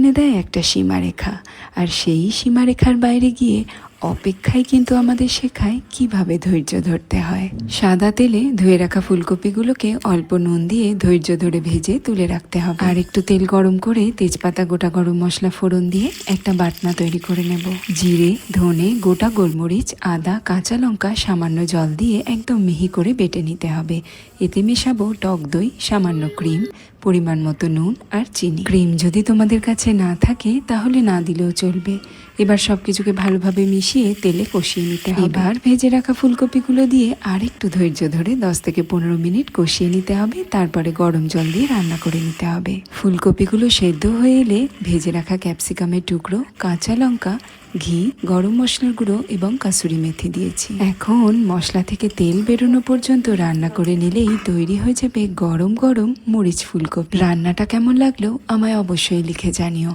টেনে দেয় একটা সীমারেখা, আর সেই সীমারেখার বাইরে গিয়ে অপেক্ষায় কিন্তু আমাদের শেখায় কিভাবে ধৈর্য ধরতে হয়। সাদা তেলে ধুয়ে রাখা ফুলকপিগুলোকে অল্প নুন দিয়ে ধৈর্য ধরে ভেজে তুলে রাখতে হবে। আর একটু তেল গরম করে তেজপাতা, গোটা গরম মশলা ফোড়ন দিয়ে একটা বাটনা তৈরি করে নেব। জিরে, ধনে, গোটা গোলমরিচ, আদা, কাঁচা লঙ্কা সামান্য জল দিয়ে একদম মিহি করে বেটে নিতে হবে। এতে মেশাবো টক দই, সামান্য ক্রিম, পরিমাণ মতো নুন আর চিনি। ক্রিম যদি তোমাদের কাছে না থাকে তাহলে না দিলেও চলবে। এবার সবকিছুকে ভালোভাবে মিশিয়ে তেলে কষিয়ে নিতে হবে। এবার ভেজে রাখা ফুলকপিগুলো দিয়ে আর একটু ধৈর্য ধরে 10 থেকে 15 মিনিট কষিয়ে নিতে হবে। তারপরে গরম জল দিয়ে রান্না করে নিতে হবে। ফুলকপিগুলো সেদ্ধ হয়ে এলে ভেজে রাখা ক্যাপসিকামের টুকরো, কাঁচা লঙ্কা, ঘি, গরম মশলার গুঁড়ো এবং কাসুরি মেথি দিয়েছি। এখন মশলা থেকে তেল বেরোনো পর্যন্ত রান্না করে নিলেই তৈরি হয়ে যাবে গরম গরম মরিচ ফুলকপি। রান্নাটা কেমন লাগলো আমায় অবশ্যই লিখে জানিও।